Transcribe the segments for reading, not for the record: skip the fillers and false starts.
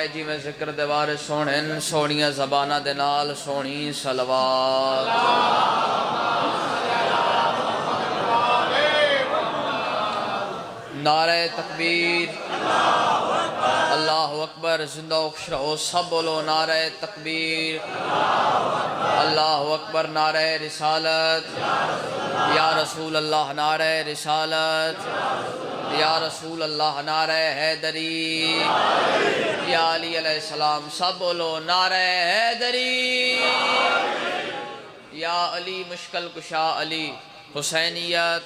है जिवें जिक्र दे वारिस सोहणे सोहणियां ज़बानां दे नाल सोहणी सलवात। नारे तकबीर, अल्लाहु अकबर। जिंदा खुश रहो सब बोलो नारे तकबीर, अल्लाहु अकबर। नारे रिसालत, या रसूल अल्लाह। नारे रिसालत, या रसूल अल्लाह। नारे हैदरी, या अली अलैहिस्सलाम। सब बोलो नारे हैदरी, या अली मुश्किल कुशा अली। हुसैनियत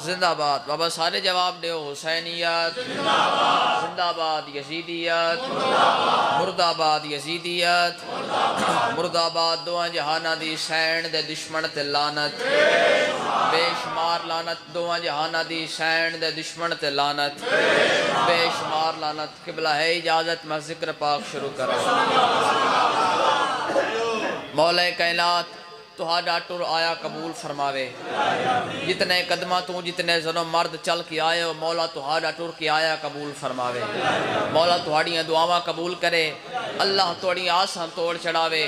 जिंदाबाद। बाबा सारे जवाब दो। हुसैनियत जिंदाबाद, यजीदियत मुर्दाबाद, यजीदियत मुर्दाबाद। दोवां जहाना दी सैन दे दुश्मन ते लानत, बेशुमार लानत। दोवां जहाना दी सैन दे दुश्मन ते लानत, बेशुमार लानत। किबला है इजाजत मैं जिक्र पाक शुरू कर। मौला कायनात तुहाडा टुर आया कबूल फरमावे। जितने कदमा तू जितने जनो मर्द चल के आए हो, मौला तुहाडा टुर के आया कबूल फरमावे। मौला तुहाड़ियां दुआवां कबूल करे। अल्लाह तुहाड़ी आसां तोड़ चढ़ावे।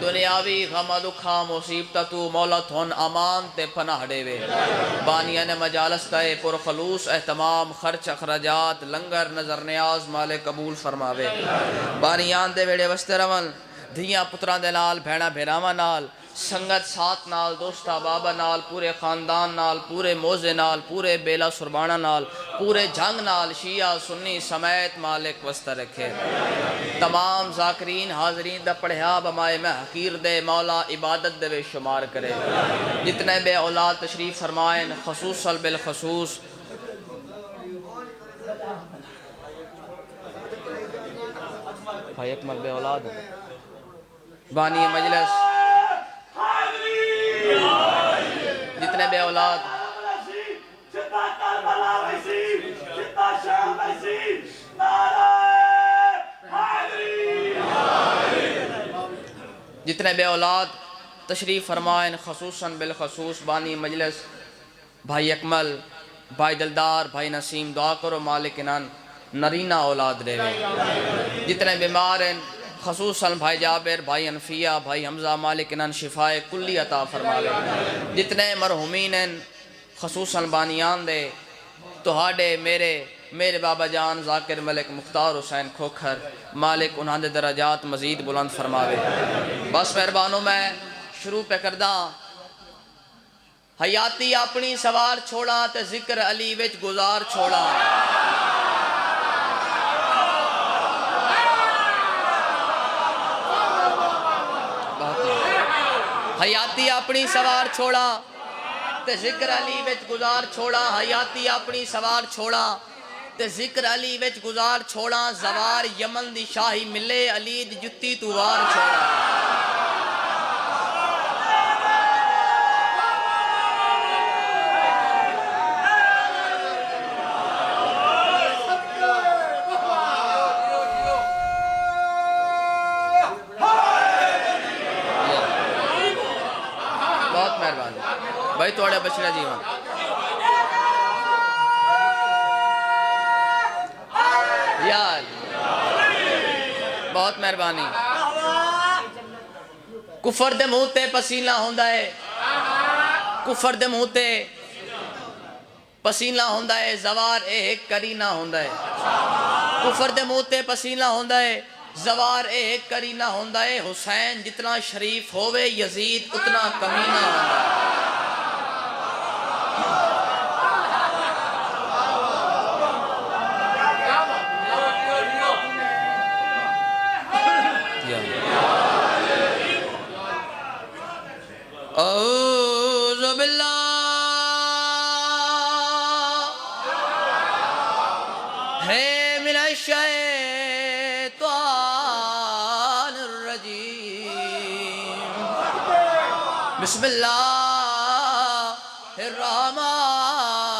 दुनियावी गम दुखा मुसीबत तू मौला थोन अमान ते पनाह देवे। बानिया ने मजालस तय पुरखलूस एहतमाम खर्च अखराजात लंगर नजर न्याज माले कबूल फरमावे। बानियान दे वेड़े वस्ते रवन धियां पुत्रां दे नाल भैणा भेरावां नाल संगत साथ नाल दोस्ता बाबा नाल पूरे खानदान नाल पूरे मोजे नाल पूरे बेला सुरबाना नाल पूरे जंग नाल शिया सुन्नी समेत मालिक वस्ता रखे। तमाम जाकरीन हाजरीन दा पढ़िया बमाए में हकीर दे मौला इबादत दे शुमार करे। जितने बे औलाद तशरीफ फरमाएन खसूसल बिल खसूस भाई अकमल बे औलाद बानी मजलिस, जितने बे औलाद जितने बे औलाद तशरीफ़ फरमाएन खसूसन बिल खसूस बानी मजलिस भाई अकमल भाई दिलदार भाई नसीम दुआ करो मालिक इनान नरीना औलाद देवे। जितने बीमार हैं खसूसन भाई जाबिर भाई अनफिया भाई हमजा मालिक इनान शिफाए कुल्ली अता फरमावे। जितने मरहुमीन हैं खसूसन बानियान दे तुहाडे मेरे बाबा जान जाकिर मलिक मुख्तार हुसैन खोखर मालिक उन्होंने दराजात मजीद बुलंद फरमावे। बस मेहरबानों मैं शुरू पे करदा। हयाती अपनी सवार छोड़ा ते जिक्र अली विच गुजार छोड़ा। हयाती अपनी सवार छोड़ा ते जिक्र अली विच गुजार छोड़ा। हयाती अपनी सवार छोड़ा ते जिक्र अली विच गुजार छोड़ा। जवार यमन दी शाही मिले अली दी जुत्ती तू वार छोड़ा। बहुत मेहरबानी भाई थोड़ा बचरा जीवन। यार बहुत मेहरबानी। कुफर दे मुंह ते पसीना होंदा है, कुफर दे मुंह ते पसीना होंदा है। जवार एक करीना होंदा है। कुफर दे मुंह ते पसीना होंदा है, जवार एक करीना होंदा है। हुसैन जितना शरीफ होवे यजीद उतना कमीना होंदा है। औज़ु बिल्लाह है मिनश शैतानिर रजीम। बिस्मिल्लाहिर रहमानिर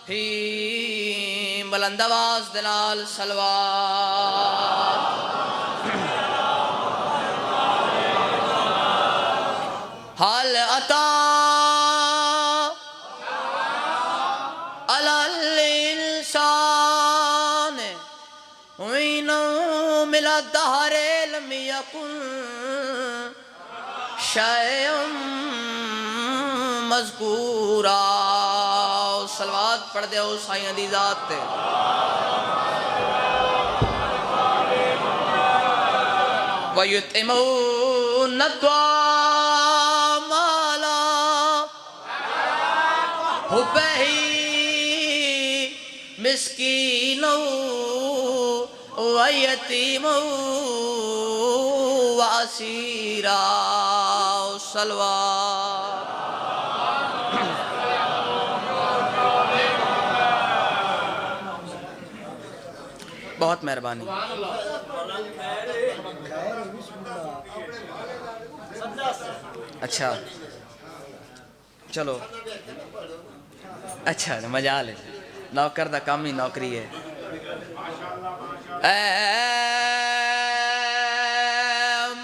रहीम। बुलंद आवाज़ दे नाल सलवात। हल अता अलल इंसान मिला दहरे लम यकुन शैअन मज़कूरा। सलवात पढ़ दे साईं दी ज़ात ते। वयुतिमून त्वाम अला हुब्बिही मिस्कीनो व यतीमो व असीरा। सलवात। बहुत मेहरबानी। अच्छा चलो, अच्छा मजा ले। नौकर दा काम ही नौकरी है।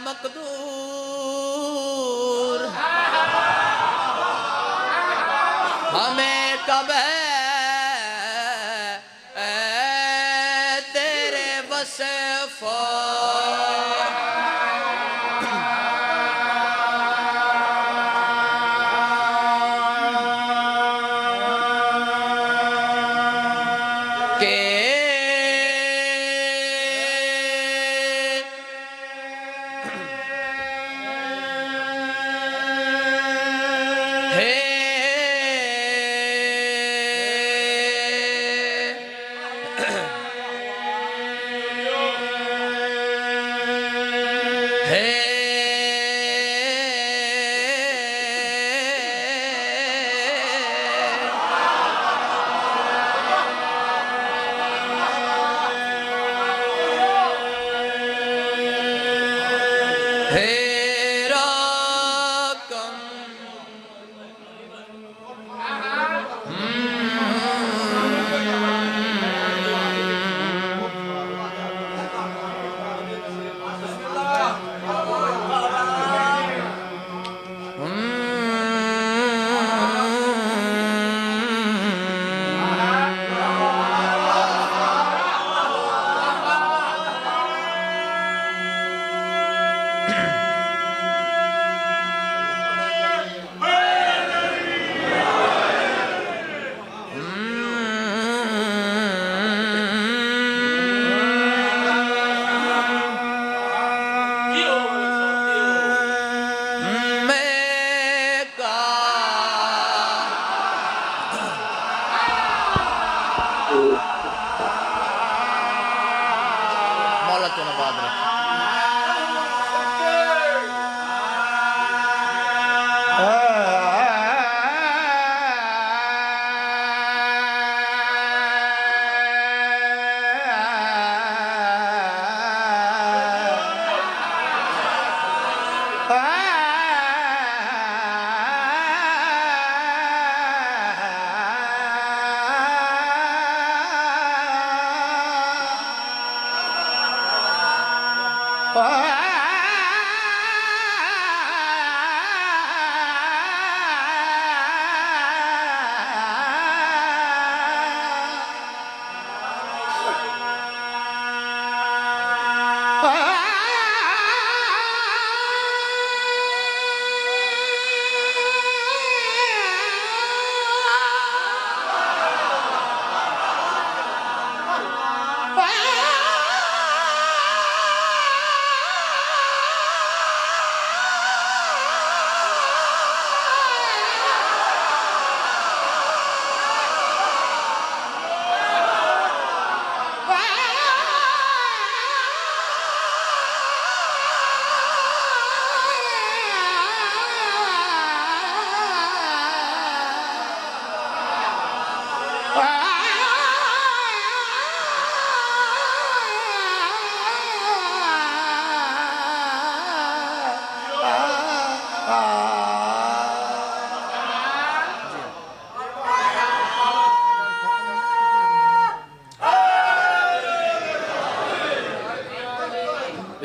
मकदूर हमें कब है तेरे वसफ़ मौला तो नबाद रखे।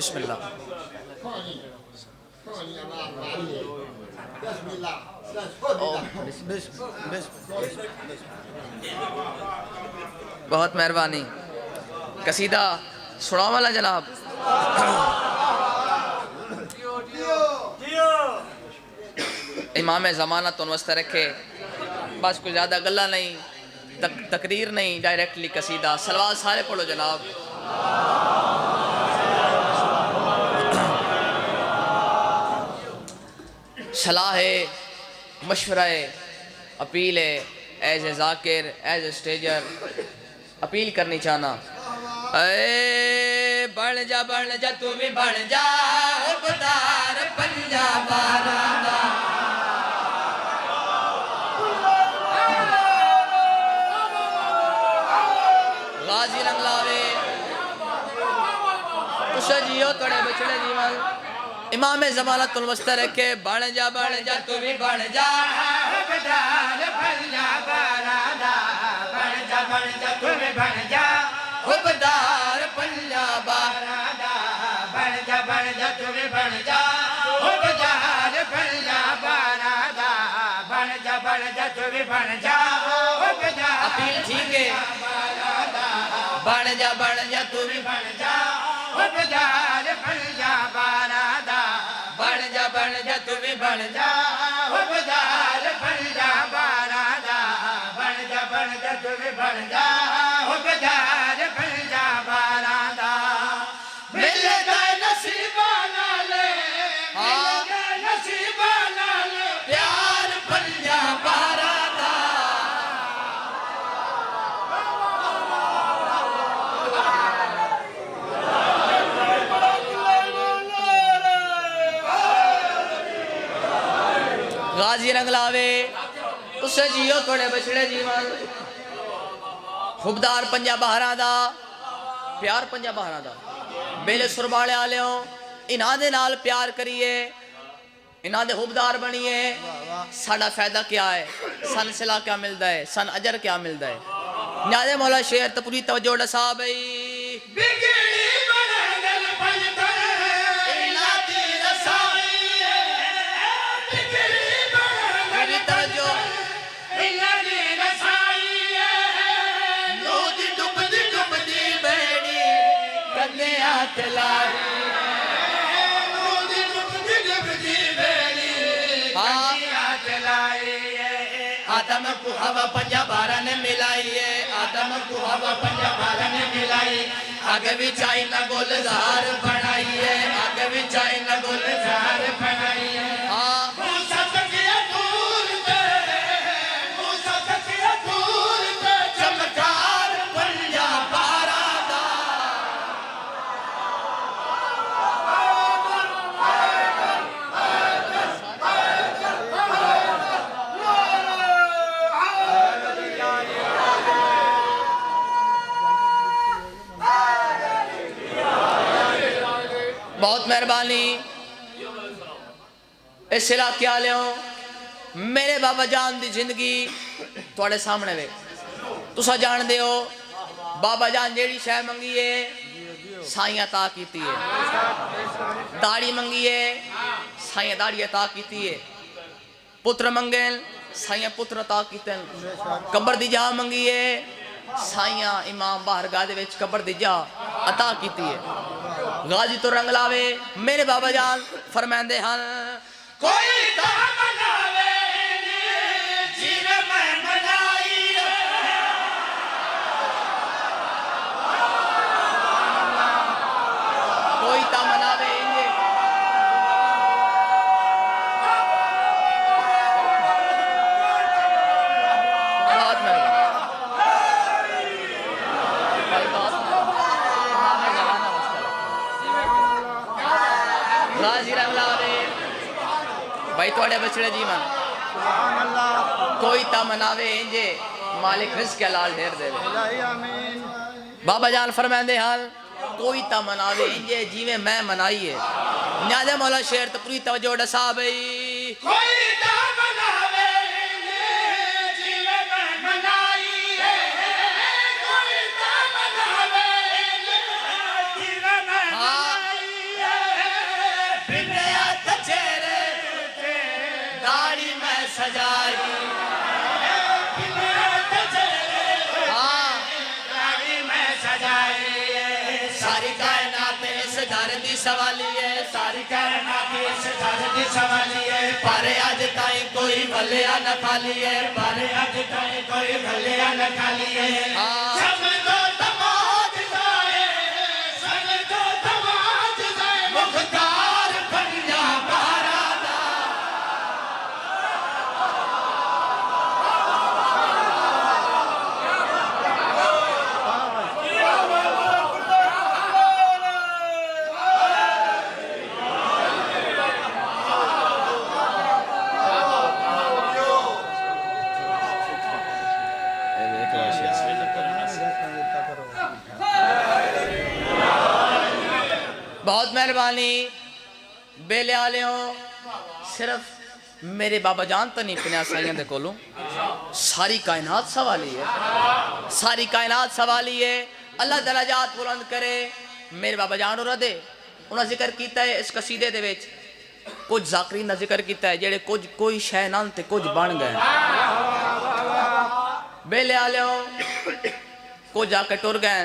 बिस्मिल्लाह। बहुत मेहरबानी। कसीदा सुनाओ वाला जनाब। इमाम ज़माना तुम वास्ते रखे। बस कोई ज़्यादा गल्ला नहीं, तकरीर नहीं, डायरेक्टली कसीदा। सलवात सारे पढ़ो जनाब। सलाह है, मशवरा है, अपील है। As a Zakir, as a stager appeal करनी चाहना। ए बन जा तू भी बन जा, हुब्बदार पंजाब दा। गाजी रंग लावे तुझे जियो तोड़े बछड़े जीवन। इमाम ज़माना तुल वस्ते रखे। बन जा तू भी बन जा, हुब्बदार पंजाब दा। बन जा तू भी बन जा, हुब्बदार पंजाब दा। बन जा तू भी बन जा, हुब्बदार पंजाब दा। बन जा तू भी बन जा, हुब्बदार। अपील ठीक है। बन जा तू भी बन जा, हुब्बदार पंजाब दा। बन जा तू भी बन जा, हुब्बदार पंजाब दा। बन जा तू भी बन जा, हुब्बदार पंजाब दा। मिल गए नसीबा नाल, मिल गए नसीबा नाल प्यार पंजाब दा। गाजी रंग लावे तुझे जियो थोड़े बछड़े जीवन। हुब्बदार पंजाब दा, प्यार पंजाब दा। बेले सुरबाले आलियो इन्हां दे नाल प्यार करिए, इन्हां दे हुब्बदार बनिए। साडा फायदा क्या है? सन सिला क्या मिलता है? सन अजर क्या मिलता है? न्यादे मौला शेर तो पूरी तवज्जो डसा बई। आदम को हवा पंजाब ने मिलाई है, आदम को हवा पंजाब ने मिलाई। आगे भी चाई ना गुलजार बनाई है, आगे भी चाई ना गुलजार बनाई है। चमकार पंजाब दा। बहुत मेहरबानी। इस इलाके वालों मेरे बाबा जान दी जिंदगी थोड़े सामने वे। तुसा जान दे हो बाबा जान जेड़ी शह मंगी है साइयां ता कीती है। दाढ़ी मंगी है साइयां दाढ़ी अता कीती है। पुत्र मंगेन साइयां पुत्र अता कीते। कब्र दी जा मंगी है साइयां इमाम बाहरगाह दे विच कब्र दी जा अता कीती है। गाजी तो रंग लावे मेरे बाबा जान फरमांदे हन, कोई ता मनावे जिवे मैं मनाई। कोई ता मनावे भाई थोड़े बछड़े जीवन। कोई ता मनावे इंजे मालिक रिज़्क़ लाल ढेर दे। बाबा जान फरमांदे हाल कोई ता मनावे इंजे जीवे मैं मनाई है। न्यादे मौला शेर तो पूरी तवज्जो डसा बई। कोई ता मनावे इंजे जीवे मैं मनाई है। कोई ता मनावे इंजे जीवे मैं मनाई है। बिंदिया तचेरे दाढ़ी में सजाई। हाँ दाढ़ी में सजाई। सारी कायनात इस दर दी सवाली है, सारी कायनात इस दर दी सवाली है, पर अज ताई कोई भलिया न खाली है, पर अज ताईं कोई भलिया न खाली है। हाँ। समझो तमाज जाए, समझो तमाज जाए, मुख्तार पंजा बारा दा। बहुत मेहरबानी बेले आले हो। सिर्फ मेरे बाबा जान तो नहीं पिया साइयां दे कोलों, सारी कायनात सवाली है, सारी कायनात सवाली है। अल्लाह दराजात बुलंद करे। मेरे बाबा जान हो दे उन्हें जिक्र किया है इस कसीदे दे विच, कुछ जाकरीन का जिक्र किया है जेड़े कुछ कोई शै नाल ते कुछ बन गए। बेले आले हो कुछ जाके टुर गए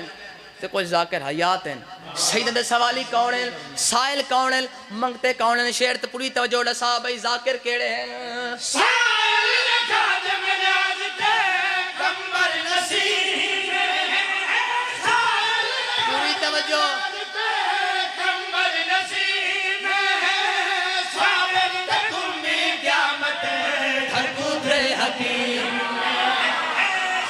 ते कुछ जाकर हयात हैं। सईद दे सवाली कौन है, साइल कौन है, मंगते कौन है। शेर ते पूरी तवज्जो दसा भाई जाकिर केड़े हैं। साइल ने खादिम नियाज ते कंबर नसीब है, साइल ने पूरी तवज्जो। कंबर नसीब है, साबिर ते कुम्मी क़यामत हर गुजरे हकीम है,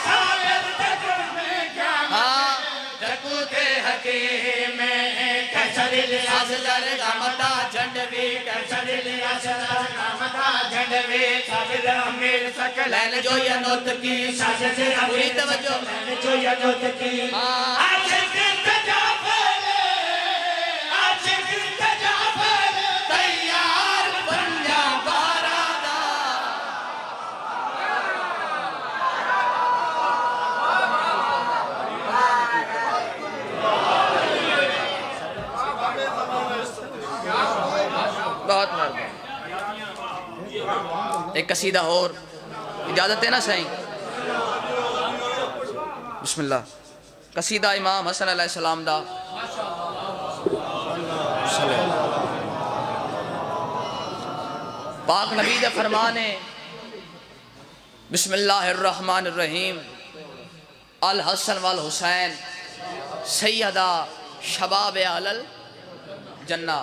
साबिर ते कुम्मी क़यामत हाँ जकूते हकीम है। कसरिल असगर गमता झंडवी, कसरिल असगर गमता झंडवी, साबिर अमीर सकलैन जो यनोत की, साजिश पूरी तवज्जो। सकलैन जो यनोत की। हाँ। आशिक तजाफर, आशिक तजाफर, तैयार पंजा बारा दा। बहुत मेहरबानी। एक कसीदा और इजाजत है ना सही। बिस्मिल्लाह। कसीदा इमाम हसन अलैहिस्सलाम दा। पाक नबी दा फरमान है बिस्मिल्लाहिर्रहमानिर्रहीम। अल हसन वल हुसैन सैयदा शबाब अलल जन्ना।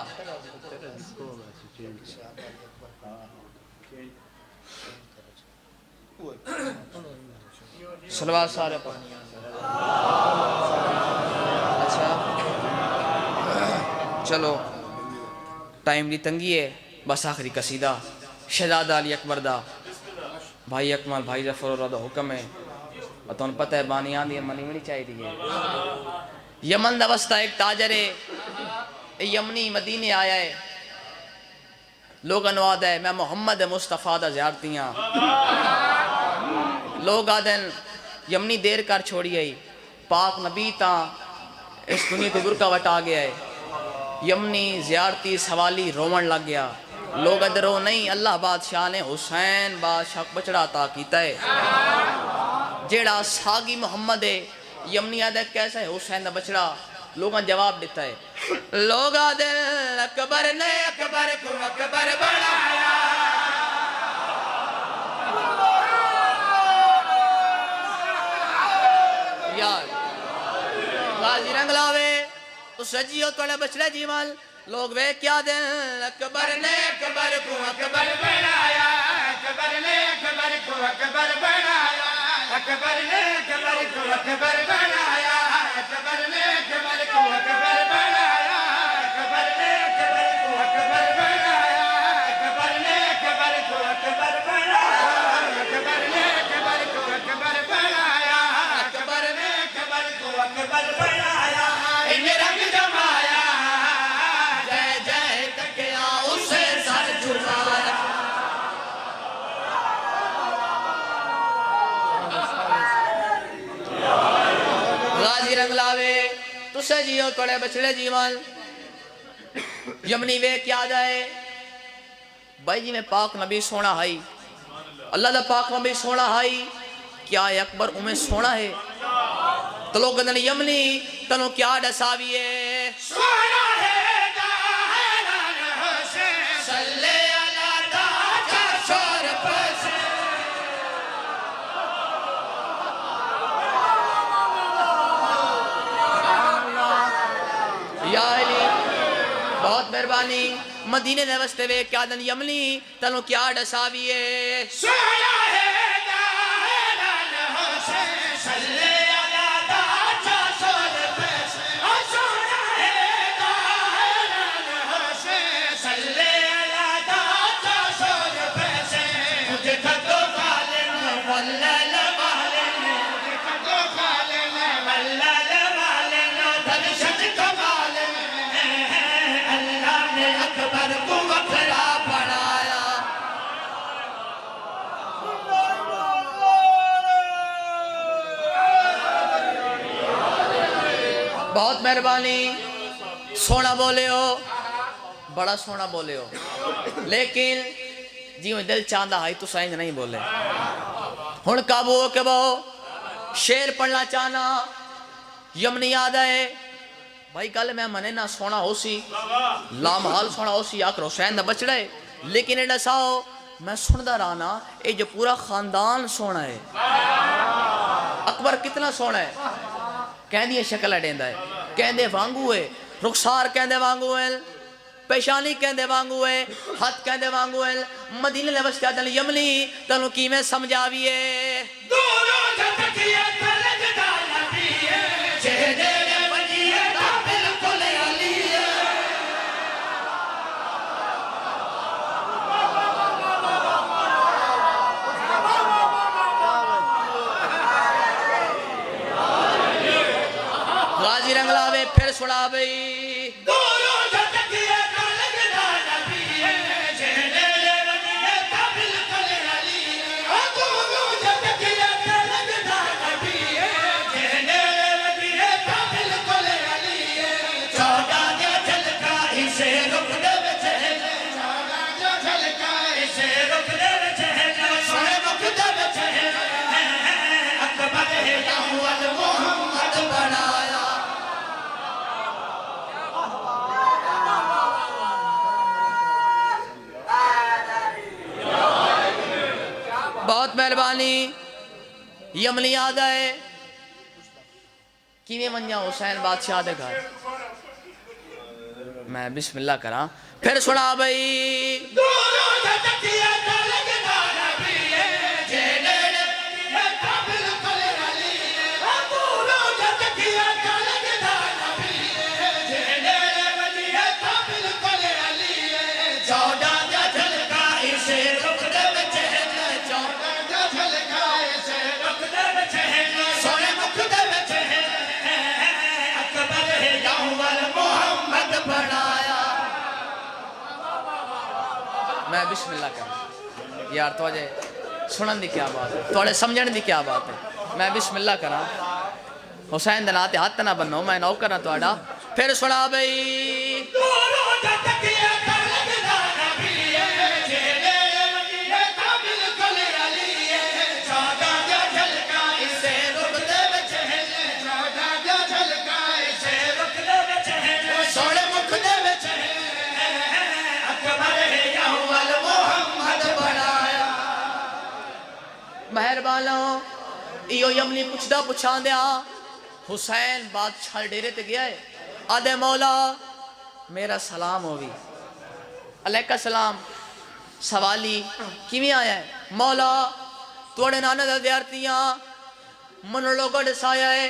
सलवार सारे पर। अच्छा चलो टाइम की तंगी है, बस आखिरी कसीदा शहजादा अली अकबर दा। भाई अकमल भाई जफर दा हुक्म है और तुम पता है बानी आंदी मनी भी नहीं चाहिए। यमन दा वस्ता एक ताजर है, यमनी मदीने आया है, लोग अनुवाद है मैं मोहम्मद मुस्तफ़ा दा ज़ियारतियाँ। लोग आदन यमनी देर कर छोड़ी आई, पाक नबी ता इस दुनिया को बुरका वटा गया है। यमनी ज़ियारती सवाली रोवन लग गया। लोग अदरो नहीं, अल्लाह बादशाह ने हुसैन बादशाह बचड़ा अता कीता है। जेड़ा सागी मोहम्मद है यमनी आदे कैसा है हुसैन दा बचड़ा। लोगों ने जवाब दिता है, लोग आदे अकबर ने अकबर को अकबर बनाया। यार गाजी रंग लावे तो सजियो तोड़े बचड़े जीवन। लोग वे क्या दे अकबर ने अकबर को अकबर बनाया, अकबर ने अकबर को अकबर बनाया, अकबर ने अकबर को अकबर बनाया, अकबर ने अकबर को अकबर बनाया, अकबर ने अकबर को अकबर बनाया, अकबर ने अकबर को अकबर बनाया, अकबर ने अकबर को अकबर बनाया, अकबर ने अकबर को अकबर बनाया। इन रंग जमाया जय जय तकिया उसे सर झुकाया। गाजी रंग लावे तो सजियो तोड़े बचड़े जीवन। यमनी वे क्या जाए भाई जी में पाक नबी सोना है, अल्लाह दा पाक नबी सोना है। क्या अकबर उमें सोना है तो लोग कहते यमनी तनु क्या दसाविए सोना है जाहरान हुसैन सल्ले अला ताजा शोर पस या अली बहुत मेहरबानी मदीने ने वस्ते वे क्या दन यमनी तनु क्या दसाविए सोना है जाहरान हुसैन सल्ले अला ताजा शोर पस सोना है जाहरान हुसैन सल्ले अला ताजा शोर पस मुझे खतो खालिन वल्लल वालिन मुझे खतो खालिन वल्लल वालिन दर्शन कमालिन अल्लाह ने अकबर को वफरा बढ़ाया बहुत मेहरबानी सोना बोले हो बड़ा सोना बोले हो लेकिन जिवें दिल चाहता है तो इंज नहीं बोले हुण काबू हो के बहो शेर पढ़ना चाहना यमनी याद है भाई कल मैं मने ना सोना हो सी लामहाल सोना हो सी आकर हुसैन दा बचड़ा है लेकिन ये दसाओ मैं सुनदा रहा ना ये जो पूरा खानदान सोना है अकबर कितना सोना है कहदी शक्ल अडेंदा है कहंदे वांगू है रुखसार कहंदे वांगू है पेशानी कहंदे वांगू है हाथ कहंदे वांगू है मदीने ने बस क्या दल यमनी तनु की मैं समझाविए दूरों झटकिए तलजदा नबी है चेहरे ने बजिए ता बिल्कुल अली है गाजी रंगलावे फिर सुनावे दूरों झटकिए तलजदा नबी है चेहरे ने बजिए ता बिल्कुल अली है दूरों झटकिए तलजदा नबी है चेहरे ने बजिए ता बिल्कुल अली है चौड़ा जो झलका इसे रुक दे चहले चौड़ा जो झलका इसे रुक दे चहले सोने रुक दे चहले अकबर है अव्वल मोहम्मद बनाया बहुत मेहरबानी यमनी याद है किवें वन्या हुसैन बादशाह दे घर मैं बिस्मिल्लाह करा फिर सुना भाई दूरों झटकिए तलजदा नबी है चेहरे ने बजिए ता बिल्कुल अली है दूरों झटकिए तलजदा नबी है चेहरे ने बजिए ता बिल्कुल अली है चौड़ा जो झलका इसे रुक दे चहले चौड़ा जो झलका इसे रुक दे चहले सोने मुख दे चहले अकबर है अव्वल मोहम्मद बनाया मैं बिस्मिल्लाह करा यार तो सुनन दी क्या बात है थोड़े समझण दी क्या बात है मैं बिस्मिल्लाह करा हुसैन दे नाते हाथ ना बनो मैं नौकर ना तुहाडा फिर सुना भाई दूरों झटकिए तलजदा नबी है चेहरे ने बजिए ता बिल्कुल अली है चौड़ा जो झलका इसे रुक दे चहले चौड़ा जो झलका इसे रुक दे चहले सोने मुख दे चहले अकबर है अव्वल मोहम्मद बनाया मेहरबानो इयो यमनी पुछदा पुछांदिया हुसैन बादशाह डेरे ते गया है आदे मौला मेरा सलाम होवी अलैका सलाम सवाली किवें आया है मौला तोड़े नाना दा विद्यार्थियां मन लोगों दसाया है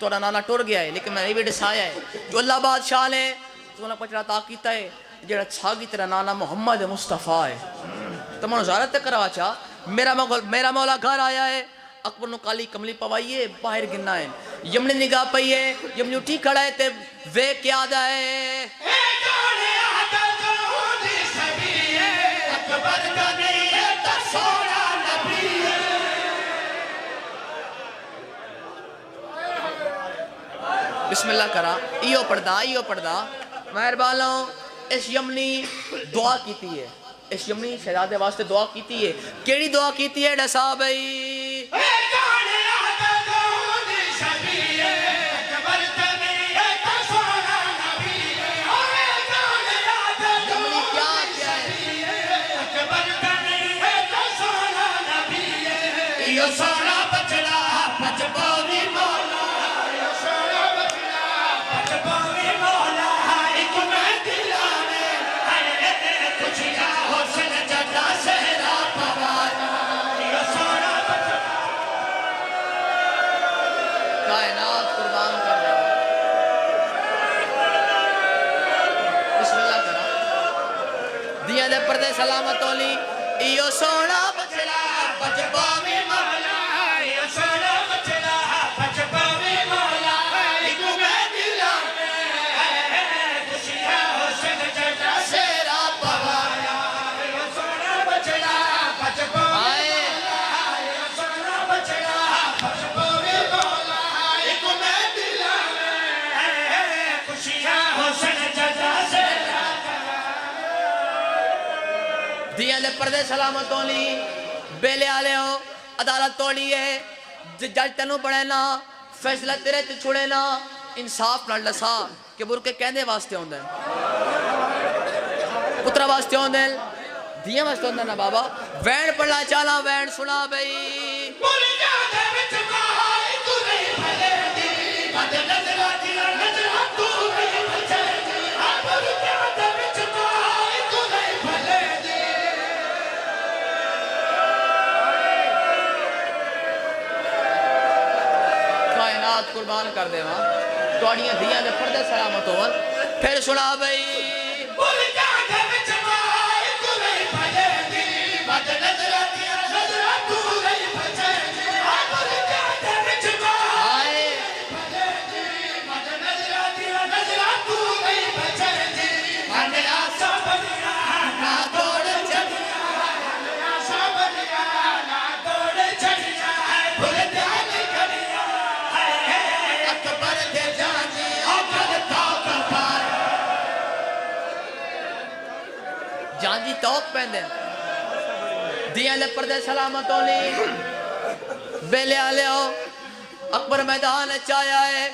तोड़ा नाना टुर गया है लेकिन मैंने भी दसाया है जो अल्लाह बादशाह ने तो पचड़ा ता कीता है जेड़ा छागी तेरा नाना मोहम्मद मुस्तफ़ा है तो मैं ज़ारत करवा चा मेरा मौला घर आया है अकबर नु काली कमली पवाइए बाहर गिनना है यमनी निगाह पई है यमनी उठी खड़ा है ते वे क्या दा है ए जाने आता जो दी सभी है अकबर का नहीं है तो सोना नबी है बिस्मिल्लाह करा इयो पढ़दा मेहरबानो इस यमनी दुआ कीती है इस यमनी शहजादे वास्ते दुआ कीती है केड़ी दुआ कीती है डसा भाई ए जाने आता जो दी सभी है अकबर का दिया दे पर्दे सलामत होली इयो सोना बचड़ा बच पावे मौला यो सोना बचड़ा बच पावे मौला इको मैं दिला में खुशियां हुस्न जटा शेरा पवाया यो सोना बचड़ा बच पावे यो सोना बचड़ा बच पावे मौला इको मैं दिला में खुशियां हुस्न जटा दिया दे पर्दे सलामत होली बेले आले हो अदालत तोड़ी है जज तेनू पड़े ना फैसला तेरे ते छुड़े ना इंसाफ नाल दसा कि बुरके कहंदे वास्ते होंदे पुत्रा वास्ते होंदे दिया वास्ते होंदे ना बाबा वैन पढ़ला चाला वैन सुना बई मुर्गा दे विच माई तू नहीं भले दी बद नजरा तेरा नजरा तू नहीं बचे दी आ मुर्गा दे विच माई तू नहीं भले दी कायनात कुर्बान कर देवा तोड़ियां दिया दे पर्दे सलामत होवन फिर सुना बई मुर्गा दे विच माई तू नहीं भले दी बद नजरा तेरा नजरा तू नहीं बचे दी आ मुर्गा दे विच माई आए भले दी बद नजरा तेरा नजरा तू नहीं बचे दी मन आशा बनिया ना तोड़ चलिया आशा बनिया ना तोड़ चलिया भूल ध्यान करिया अकबर के जाने अकबर तो कपार जांजी तौक पेंदे दिया ले पर्दे सलामत होली बेले आले हो अकबर मैदान चाया है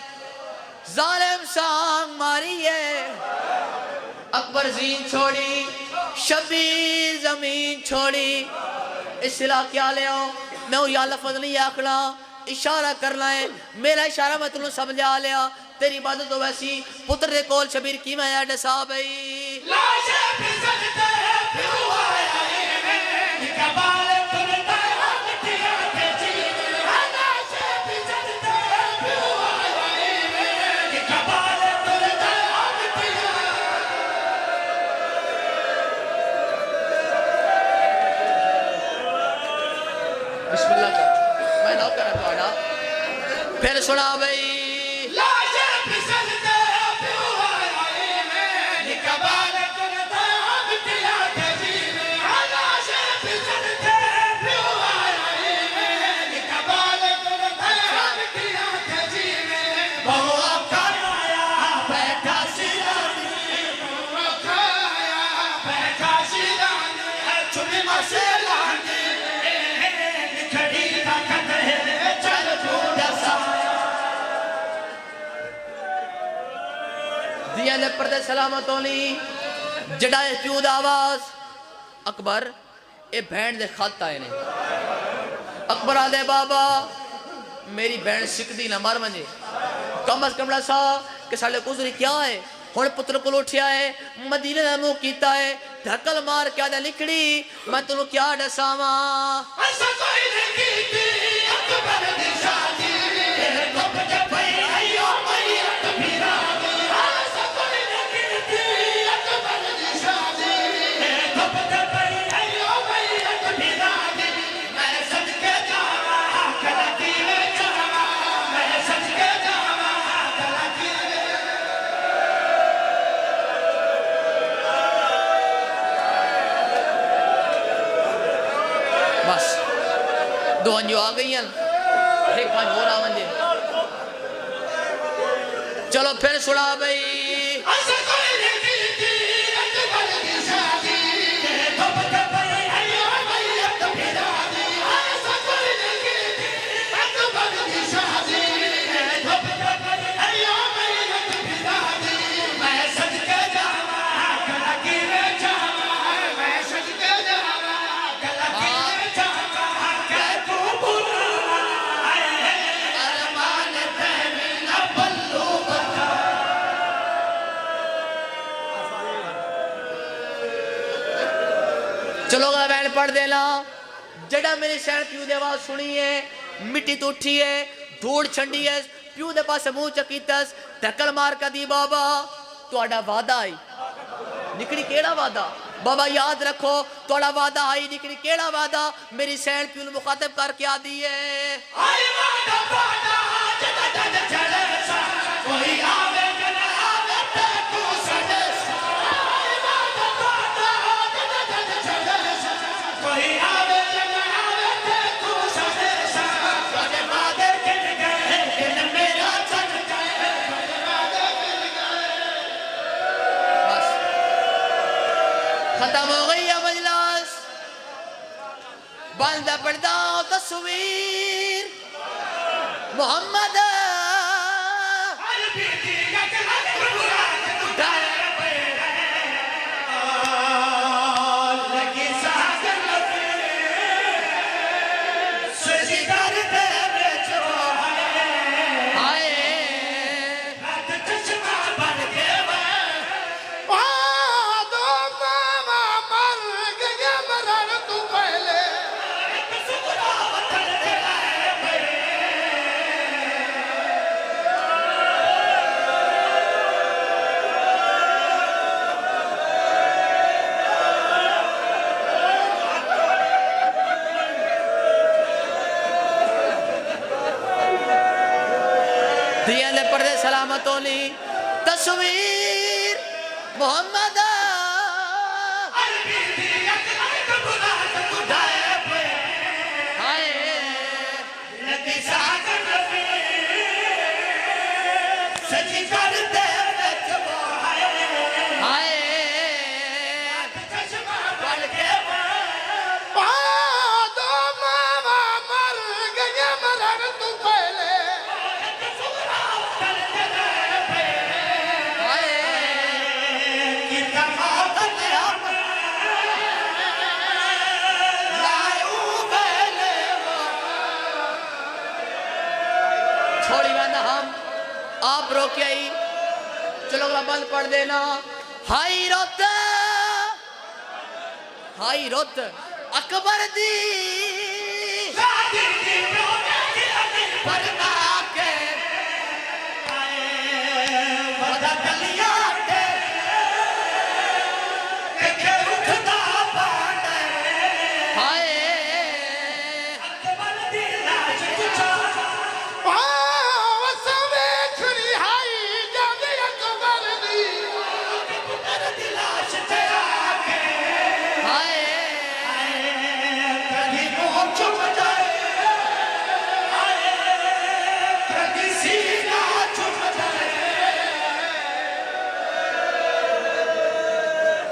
जालिम सांग मारी है अकबर जीन छोड़ी शबीर जमीन छोड़ी इस इलाके आले हो मैं या लफ्ज नहीं आखना इशारा करना है मेरा इशारा मैं तुम्हें समझा लिया तेरी इबादत तो वैसी पुत्र दे कोल शबीर की मैं ऐड साहब लाशे फिसलते फिर आया ये कबाल करता है मिट्टियां के जीने लाशे फिसलते फिर आया ये कबाल करता है मिट्टियां बिस्मिल्लाह कर मैं ना करा ਤੁਹਾਡਾ फिर सुना बई लाशे फिसलते फिर आया ये कबाल करता है मिट्टियां के जीने लाशे फिसलते फिर आया ये कबाल करता है मिट्टियां के जीने बहु खाया बैठा सिरानी बहु खाया बैठा सिरानी चुनी मसेलानी खड़ी ताकत है चल बूढ़ा सा दिया ले पर्दे सलामत होली जड़ा प्यू दा आवाज अकबर ए बहन दे खत आए ने अकबर आदे बाबा मेरी बहन सिकदी ना मर वजे कम अज कम सा कि साले गुजरी क्या है हुण पुत्र को उठिया है मदीने दा मुंह कीता है धकल मार के आदे लिखड़ी मैं तेनू क्या दसावा ऐसा कोई नहीं की अकबर दी शादी तेरे कप के पई आयो मैया कबीरा ऐसा कोई नहीं की अकबर दी शादी तेरे कप के पई आयो मैया कबीरा मैं सज के जावा कलकी में जावा मैं सज के जावा कलकी बस दो अंजू आ गई हैं एक पांच और आवंजे चलो फिर सुना बई ऐसा कोई नहीं की अकबर दी शादी तेरे कप के पई आयो मैया कबीरा ऐसा कोई नहीं की अकबर दी शादी तेरे कप के पई आयो मैया कबीरा मैं सज के जावा कलकी में जावा मैं सज के जावा कलकी में जावा के तू बुला अरमान तेरे न पल्लू बता चलो बैन पढ़ देना जड़ा मेरी सैन प्यू दे आवाज सुनी है मिट्टी तो उठी है धूड़ छंडी है प्यू दे पास मुंह चकीतस धक्कल मार का दी बाबा ਤੁਹਾਡਾ वादा आई निकली केड़ा वादा बाबा याद रखो थोड़ा वादा आई निकली केड़ा वादा मेरी सैन प्यू मुखातब करके आ दी है खत्म हो गई है मजलिस बंद पर्दा तस्वीर मोहम्मद दिया ने पर्दे सलामतों ली तस्वीर मोहम्मद छोड़ी बंद हम आप रोके आई चलो बंद पढ़ देना हाई रोत अकबर दी के